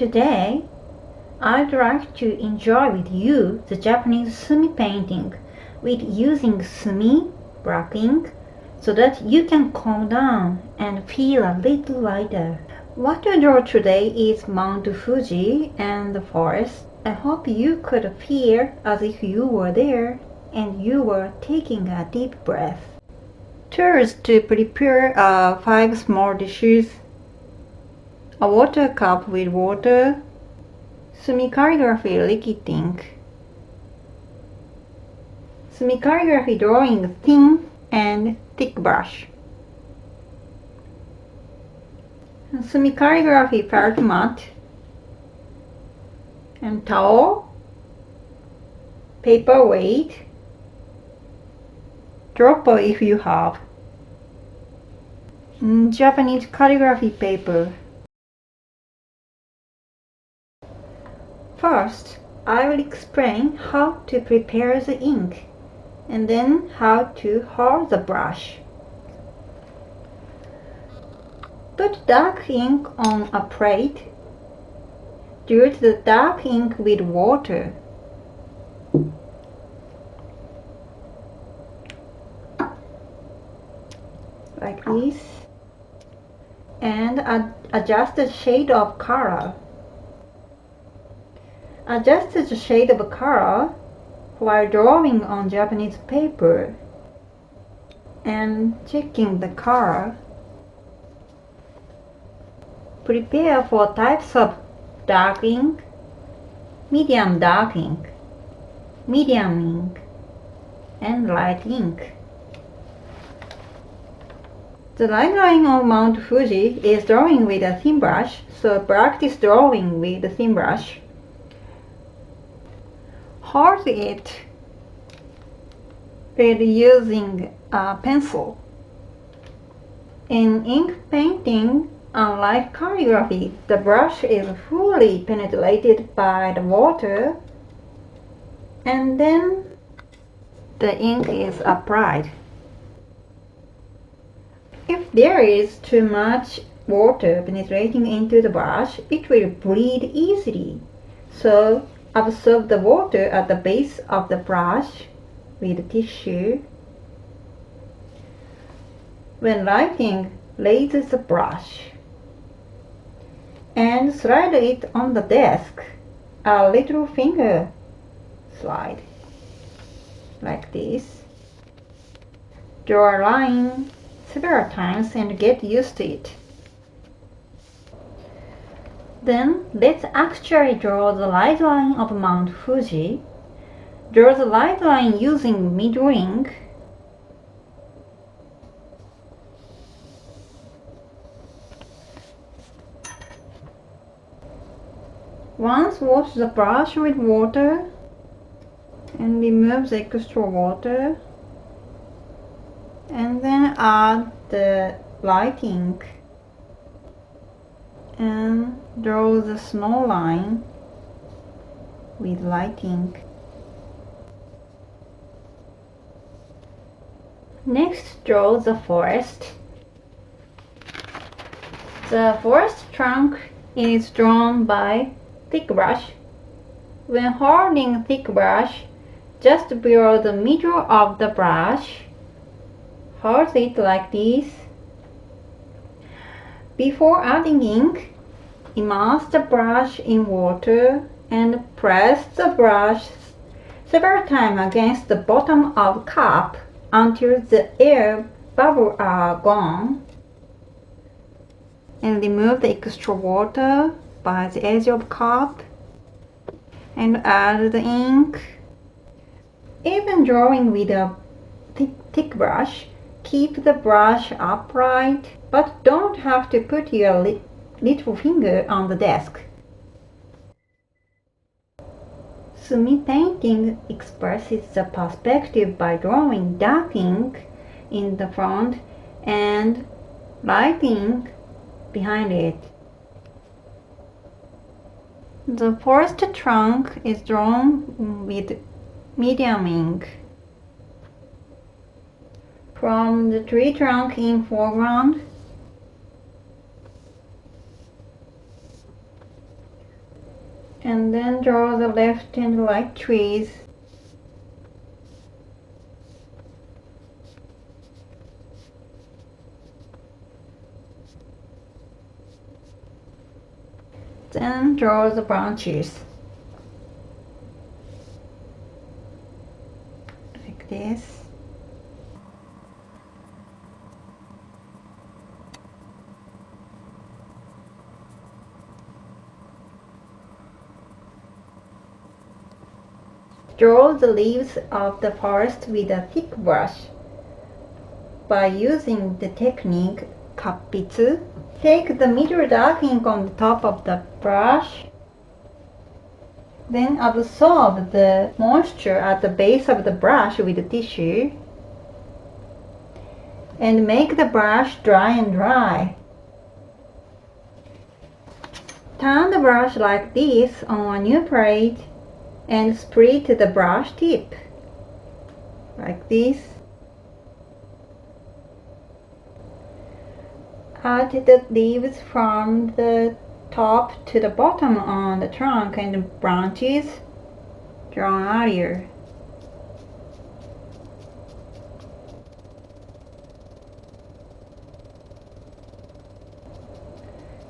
Today, I'd like to enjoy with you the Japanese sumi painting with using sumi black ink so that you can calm down and feel a little lighter. What I draw today is Mount Fuji and the forest. I hope you could feel as if you were there and you were taking a deep breath. Tools to prepare 5 small dishes: a water cup with water, Sumi calligraphy liquid ink, Sumi calligraphy drawing thin and thick brush, Sumi calligraphy felt mat, and towel, paper weight, dropper if you have, Japanese calligraphy paper. First, I will explain how to prepare the ink and then how to hold the brush. Put dark ink on a plate. Dilute the dark ink with water. Like this. And adjust the shade of color. Adjust the shade of color while drawing on Japanese paper and checking the color. Prepare for types of dark ink, medium dark ink, medium ink, and light ink. The light line of Mount Fuji is drawing with a thin brush, so practice drawing with the thin brush. Hold it with using a pencil. In ink painting, unlike calligraphy, the brush is fully penetrated by the water and then the ink is applied. If there is too much water penetrating into the brush, it will bleed easily. So absorb the water at the base of the brush with tissue. When writing, raise the brush and slide it on the desk. A little finger slide like this. Draw a line several times and get used to it. Then let's actually draw the light line of Mount Fuji. Draw the light line using middle ink. Once wash the brush with water and remove the extra water, and then add the light ink and draw the snow line with light ink. Next, draw the forest. The forest trunk is drawn by thick brush. When holding thick brush, just below the middle of the brush, hold it like this. Before adding ink, immerse the brush in water and press the brush several times against the bottom of cup until the air bubbles are gone. And remove the extra water by the edge of cup and add the ink. Even drawing with a thick brush, keep the brush upright, but don't have to put your little finger on the desk. Sumi painting expresses the perspective by drawing dark ink in the front and light ink behind it. The forest trunk is drawn with medium ink. From the tree trunk in foreground, And then draw the left and right trees. Then draw the branches. Like this. Draw the leaves of the forest with a thick brush. By using the technique Kappitsu, take the middle dark ink on the top of the brush, then absorb the moisture at the base of the brush with the tissue, and make the brush dry and dry. Turn the brush like this on a new plate and split the brush tip like this. Add the leaves from the top to the bottom on the trunk and branches drawn earlier.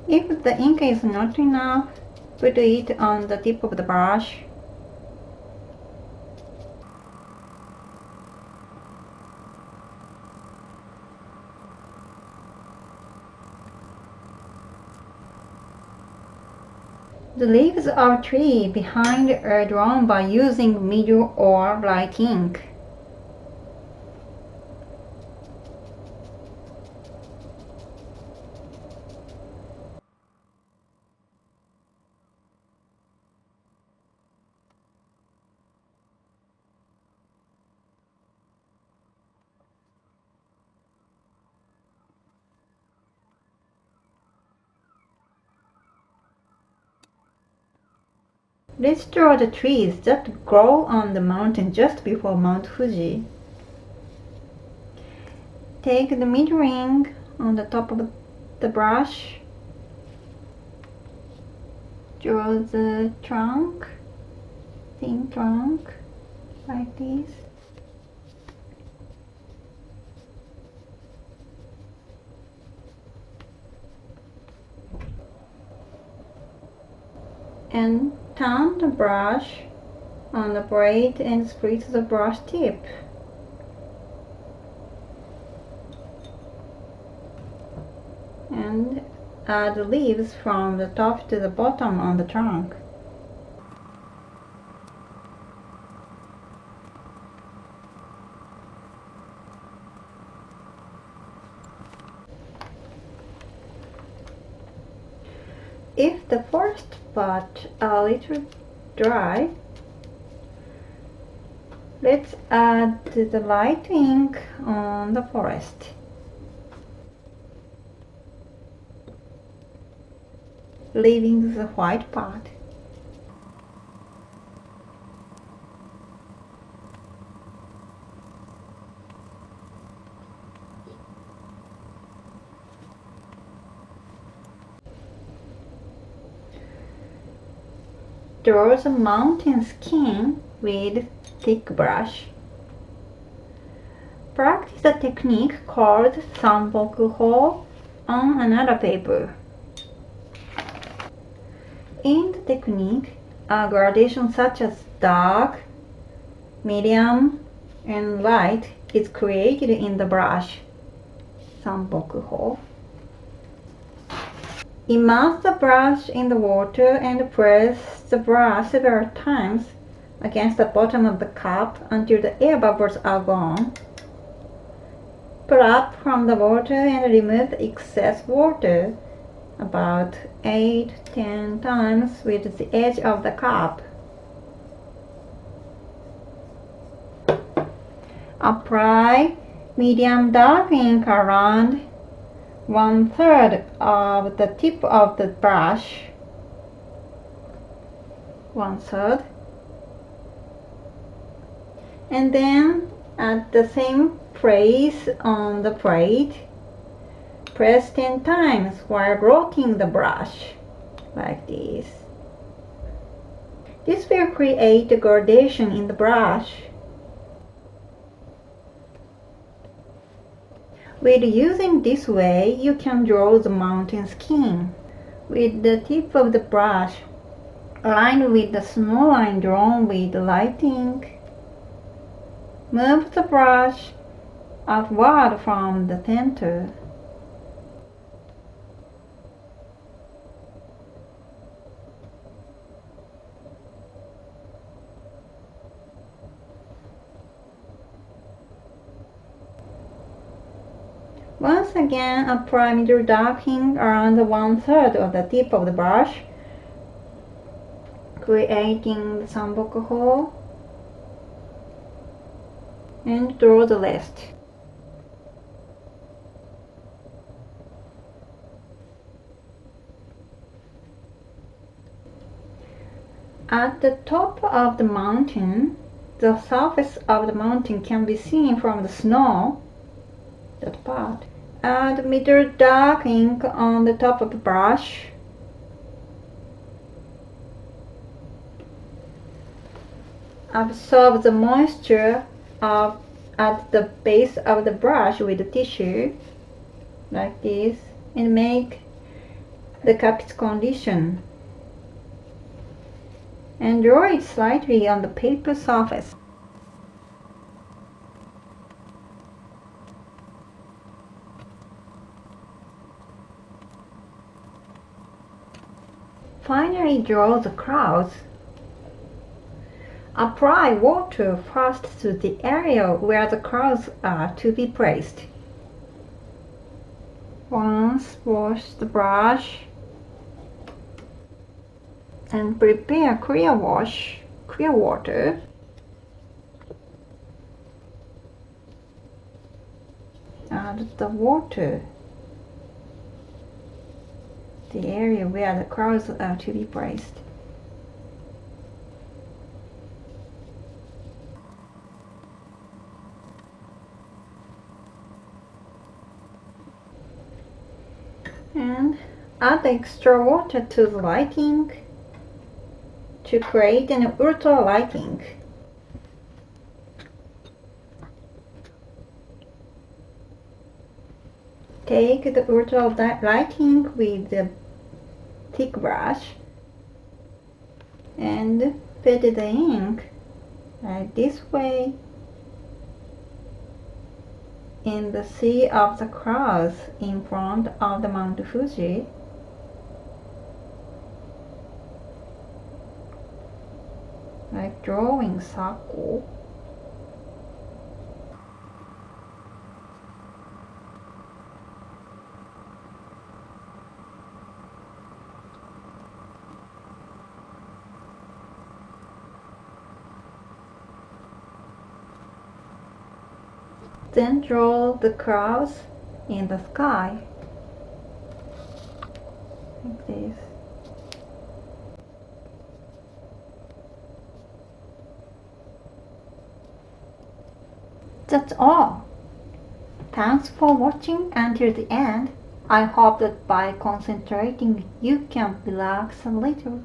If the ink is not enough, put it on the tip of the brush. The leaves of a tree behind are drawn by using middle or light ink. Let's draw the trees that grow on the mountain just before Mt.Fuji. Take the middle ring on the top of the brush. Draw the trunk, thin trunk, like this. And turn the brush on the blade and split the brush tip. And add the leaves from the top to the bottom on the trunk. If the first part a little dry, let's add the light ink on the forest. Leaving the white part. Draw the mountain skin with thick brush. Practice a technique called sanboku on another paper. In the technique, a gradation such as dark, medium, and light is created in the brush. Sanboku. Immerse the brush in the water and press the brush several times against the bottom of the cup until the air bubbles are gone. Pull up from the water and remove the excess water about 8-10 times with the edge of the cup. Apply medium dark ink around 1/3 of the tip of the brush. 1/3. And then at the same place on the plate, press 10 times while rotating the brush, like this. This will create a gradation in the brush. With using this way, you can draw the mountain skin. With the tip of the brush aligned with the snow line drawn with the lighting, move the brush outward from the center. Once again, apply middle darkening around 1/3 of the tip of the brush, creating the samboku hole, and draw the rest. At the top of the mountain, the surface of the mountain can be seen from the snow, that part. Add middle darkening on the top of the brush. Absorb the moisture at the base of the brush with the tissue, like this, and make the cap's condition. And draw it slightly on the paper surface. Finally, draw the clouds. Apply water first to the area where the clouds are to be placed. Once wash the brush and prepare clear water. Add the water, the area where the clouds are to be placed. And add extra water to the lighting to create an ultra lighting. Take the ultra lighting with the thick brush and put the ink like this way in the sea of the clouds in front of the Mount Fuji. Like drawing circle. Then draw the clouds in the sky, like this. That's all. Thanks for watching until the end. I hope that by concentrating you can relax a little.